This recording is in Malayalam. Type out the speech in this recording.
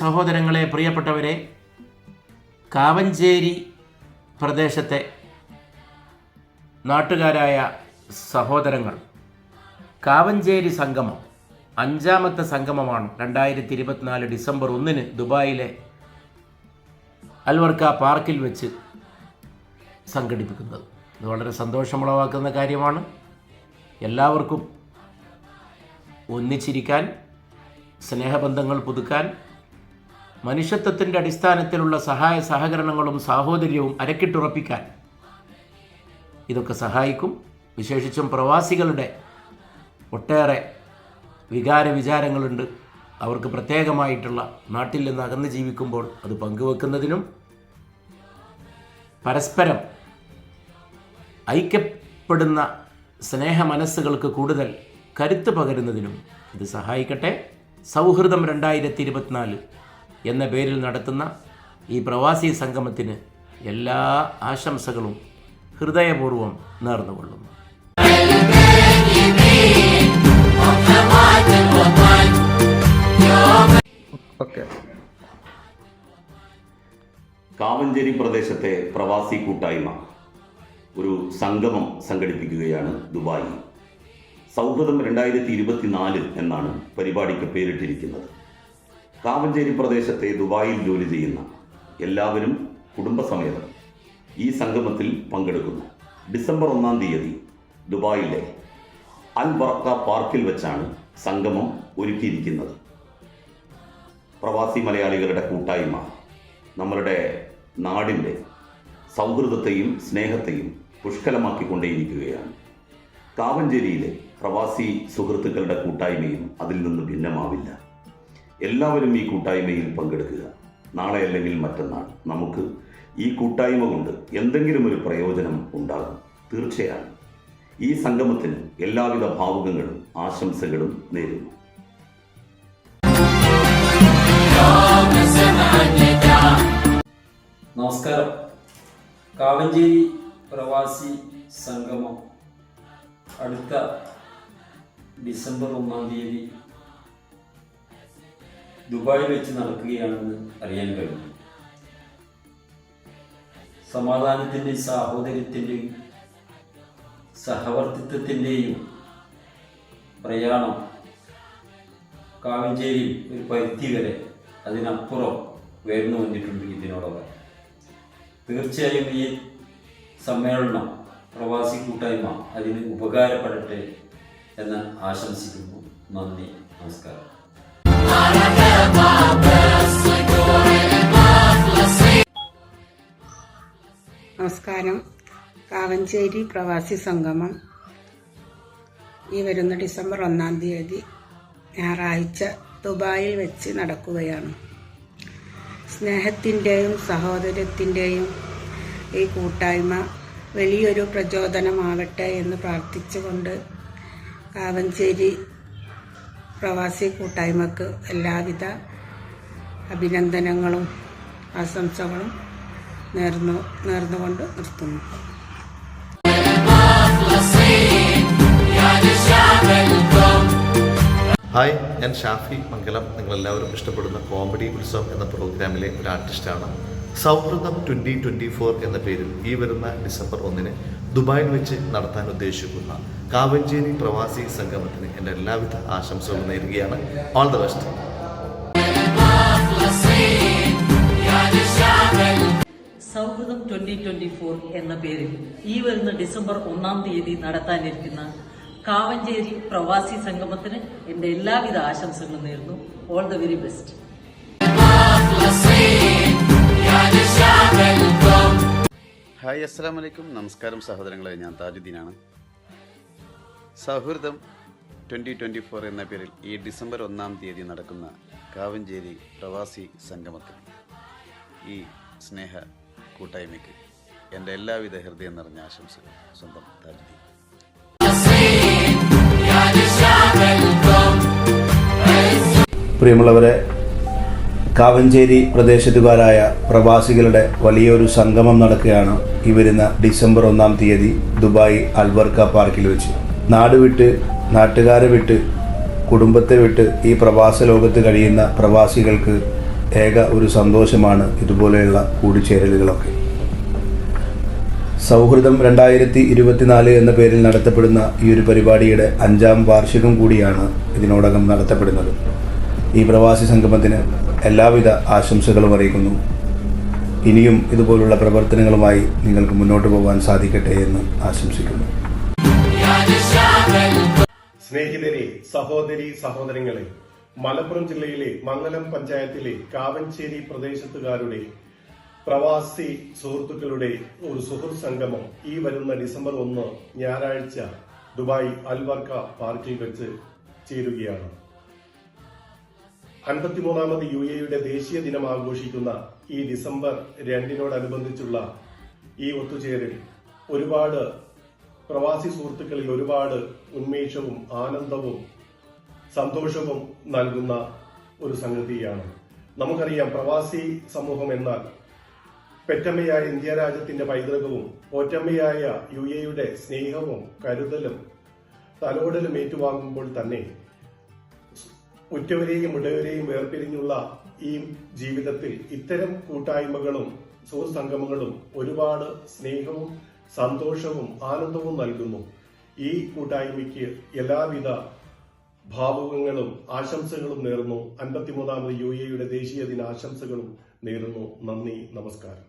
സഹോദരങ്ങളെ, പ്രിയപ്പെട്ടവരെ, കാവഞ്ചേരി പ്രദേശത്തെ നാട്ടുകാരായ സഹോദരങ്ങൾ, കാവഞ്ചേരി സംഗമം 5ാമത്തെ സംഗമമാണ് 2024 ഡിസംബർ 1 ദുബായിലെ അൽവർക്ക പാർക്കിൽ വെച്ച് സംഘടിപ്പിക്കുന്നത്. ഇത് വളരെ സന്തോഷമുളവാക്കുന്ന കാര്യമാണ്. എല്ലാവർക്കും ഒന്നിച്ചിരിക്കാൻ, സ്നേഹബന്ധങ്ങൾ പുതുക്കാൻ, മനുഷ്യത്വത്തിൻ്റെ അടിസ്ഥാനത്തിലുള്ള സഹായ സഹകരണങ്ങളും സാഹോദര്യവും അരക്കിട്ടുറപ്പിക്കാൻ ഇതൊക്കെ സഹായിക്കും. വിശേഷിച്ചും പ്രവാസികളുടെ ഒട്ടേറെ വിചാരങ്ങളുണ്ട്. അവർക്ക് പ്രത്യേകമായിട്ടുള്ള, നാട്ടിൽ നിന്ന് അകന്ന് ജീവിക്കുമ്പോൾ അത് പങ്കുവെക്കുന്നതിനും പരസ്പരം ഐക്യപ്പെടുന്ന സ്നേഹ മനസ്സുകൾക്ക് കൂടുതൽ കരുത്ത് പകരുന്നതിനും ഇത് സഹായിക്കട്ടെ. സൗഹൃദം 2024 എന്ന പേരിൽ നടത്തുന്ന ഈ പ്രവാസി സംഗമത്തിന് എല്ലാ ആശംസകളും ഹൃദയപൂർവ്വം നേർന്നുകൊള്ളുന്നു. കാവഞ്ചേരി പ്രദേശത്തെ പ്രവാസി കൂട്ടായ്മ ഒരു സംഗമം സംഘടിപ്പിക്കുകയാണ് ദുബായിൽ. സൗഹൃദം 2024 എന്നാണ് പരിപാടിക്ക് പേരിട്ടിരിക്കുന്നത്. കാവഞ്ചേരി പ്രദേശത്തെ ദുബായിൽ ജോലി ചെയ്യുന്ന എല്ലാവരും കുടുംബസമേതം ഈ സംഗമത്തിൽ പങ്കെടുക്കുന്നു. ഡിസംബർ 1 ദുബായിലെ അൽവർക്ക പാർക്കിൽ വെച്ചാണ് സംഗമം ഒരുക്കിയിരിക്കുന്നത്. പ്രവാസി മലയാളികളുടെ കൂട്ടായ്മ നമ്മളുടെ നാടിൻ്റെ സൗഹൃദത്തെയും സ്നേഹത്തെയും പുഷ്കലമാക്കിക്കൊണ്ടേയിരിക്കുകയാണ്. കാവഞ്ചേരിയിലെ പ്രവാസി സുഹൃത്തുക്കളുടെ കൂട്ടായ്മയും അതിൽ നിന്ന് ഭിന്നമാവില്ല. എല്ലാവരും ഈ കൂട്ടായ്മയിൽ പങ്കെടുക്കുക. നാളെ അല്ലെങ്കിൽ മറ്റന്നാൾ നമുക്ക് ഈ കൂട്ടായ്മ കൊണ്ട് എന്തെങ്കിലും ഒരു പ്രയോജനം ഉണ്ടാകും. തീർച്ചയാണ്. ഈ സംഗമത്തിന് എല്ലാവിധ ഭാവുകങ്ങളും ആശംസകളും നേരുന്നു. നമസ്കാരം. കാവഞ്ചേരി പ്രവാസി സംഗമം അടുത്ത ഡിസംബർ 1 ദുബായിൽ വെച്ച് നടക്കുകയാണെന്ന് അറിയാൻ കഴിഞ്ഞു. സമാധാനത്തിൻ്റെയും സാഹോദര്യത്തിൻ്റെയും സഹവർത്തിത്വത്തിൻ്റെയും പ്രയാണം കാവഞ്ചേരിയിൽ ഒരു പരിധി വരെ അതിനപ്പുറം ഉയർന്നു വന്നിട്ടുണ്ട്. ഇതിനോടൊപ്പം തീർച്ചയായും ഈ സമ്മേളനം പ്രവാസി കൂട്ടായ്മ അതിന് ഉപകാരപ്പെടട്ടെ എന്ന് ആശംസിക്കുന്നു. നന്ദി, നമസ്കാരം. നമസ്കാരം. കാവഞ്ചേരി പ്രവാസി സംഗമം ഈ വരുന്ന ഡിസംബർ 1 ഞായറാഴ്ച ദുബായിൽ വെച്ച് നടക്കുകയാണ്. സ്നേഹത്തിൻ്റെയും സഹോദര്യത്തിൻ്റെയും ഈ കൂട്ടായ്മ വലിയൊരു പ്രചോദനമാവട്ടെ എന്ന് പ്രാർത്ഥിച്ചുകൊണ്ട് കാവഞ്ചേരി പ്രവാസി കൂട്ടായ്മക്ക് എല്ലാവിധ അഭിനന്ദനങ്ങളും ആശംസകളും നേർന്നുകൊണ്ട് നിർത്തുന്നു. ഹായ്, ഞാൻ ഷാഫി മംഗലം. നിങ്ങളെല്ലാവരും ഇഷ്ടപ്പെടുന്ന കോമഡി ഉത്സവം എന്ന പ്രോഗ്രാമിലെ ഒരു ആർട്ടിസ്റ്റാണ്. സൗഹൃദം 2024 എന്ന പേരിൽ ഈ വരുന്ന ഡിസംബർ 1 ദുബായിൽ വെച്ച് നടത്താൻ ഉദ്ദേശിക്കുന്ന കാവഞ്ചേരി പ്രവാസി സംഗമത്തിന് എൻ്റെ എല്ലാവിധ ആശംസകളും നേരുകയാണ്. All the best. സൗഹൃദം 2024 എന്ന പേരിൽ ഈ വരുന്ന ഡിസംബർ 1 നടത്താനിരിക്കുന്ന കാവഞ്ചേരി പ്രവാസി സംഗമത്തിന് എൻ്റെ എല്ലാവിധ ആശംസകളും നേരുന്നു. All the very best. Hi, അസ്സലാമു അലൈക്കും. നമസ്കാരം സഹോദരങ്ങളെ, ഞാൻ താജുദ്ദീനാണ്. സൗഹൃദം 2024 എന്ന പേരിൽ ഈ ഡിസംബർ 1 നടക്കുന്ന കാവഞ്ചേരി പ്രവാസി സംഗമത്തിന് ഈ സ്നേഹ കൂട്ടായ്മയ്ക്ക് എൻ്റെ എല്ലാവിധ ഹൃദയം നിറഞ്ഞ ആശംസകൾ. സ്വന്തം താജുദ്ദീൻ. പ്രിയമുള്ളവരെ, കാവഞ്ചേരി പ്രദേശത്തുകാരായ പ്രവാസികളുടെ വലിയൊരു സംഗമം നടക്കുകയാണ് ഈ വരുന്ന ഡിസംബർ 1 തീയതി ദുബായ് അൽബർക്ക പാർക്കിൽ വെച്ച്. നാട് വിട്ട്, നാട്ടുകാരെ വിട്ട്, കുടുംബത്തെ വിട്ട് ഈ പ്രവാസ ലോകത്ത് കഴിയുന്ന പ്രവാസികൾക്ക് ഏക ഒരു സന്തോഷമാണ് ഇതുപോലെയുള്ള കൂടിച്ചേരലുകളൊക്കെ. സൗഹൃദം 2024 എന്ന പേരിൽ നടത്തപ്പെടുന്ന ഈ ഒരു പരിപാടിയുടെ 5ാം വാർഷികം കൂടിയാണ് ഇതിനോടകം നടത്തപ്പെടുന്നത്. ഈ പ്രവാസി സംഗമത്തിന് എല്ലാവിധ ആശംസകളും അറിയിക്കുന്നു. ഇനിയും ഇതുപോലുള്ള പ്രവർത്തനങ്ങളുമായി നിങ്ങൾക്ക് മുന്നോട്ട് പോകാൻ സാധിക്കട്ടെ എന്ന് ആശംസിക്കുന്നു. സ്നേഹിതരെ, സഹോദരി സഹോദരങ്ങളെ, മലപ്പുറം ജില്ലയിലെ മംഗലം പഞ്ചായത്തിലെ കാവഞ്ചേരി പ്രദേശത്തുകാരുടെ പ്രവാസി സുഹൃത്തുക്കളുടെ ഒരു സുഹൃത്ത് സംഗമം ഈ വരുന്ന ഡിസംബർ 1 ഞായറാഴ്ച ദുബായ് അൽബർക്ക പാർക്കിൽ വെച്ച് ചേരുകയാണ്. 53ാമത് UAE ദേശീയ ദിനം ആഘോഷിക്കുന്ന ഈ ഡിസംബർ 2 ഈ ഒത്തുചേരൽ ഒരുപാട് പ്രവാസി സുഹൃത്തുക്കളിൽ ഒരുപാട് ഉന്മേഷവും ആനന്ദവും സന്തോഷവും നൽകുന്ന ഒരു സംഗതിയാണ്. നമുക്കറിയാം, പ്രവാസി സമൂഹം എന്നാൽ പെറ്റമ്മയായ ഇന്ത്യ രാജ്യത്തിന്റെ പൈതൃകവും പോറ്റമ്മയായ UAE സ്നേഹവും കരുതലും തലോടലും ഏറ്റുവാങ്ങുമ്പോൾ തന്നെ ഉറ്റവരെയും ഉടയവരെയും വേർപിരിഞ്ഞുള്ള ഈ ജീവിതത്തിൽ ഇത്തരം കൂട്ടായ്മകളും സുഹൃത്ത് സംഗമങ്ങളും ഒരുപാട് സ്നേഹവും സന്തോഷവും ആനന്ദവും നൽകുന്നു. ഈ കൂട്ടായ്മയ്ക്ക് എല്ലാവിധ ഭാവുകങ്ങളും ആശംസകളും നേർന്നു. 53ാമത് UAE ദേശീയ ദിന ആശംസകളും നേരുന്നു. നന്ദി, നമസ്കാരം.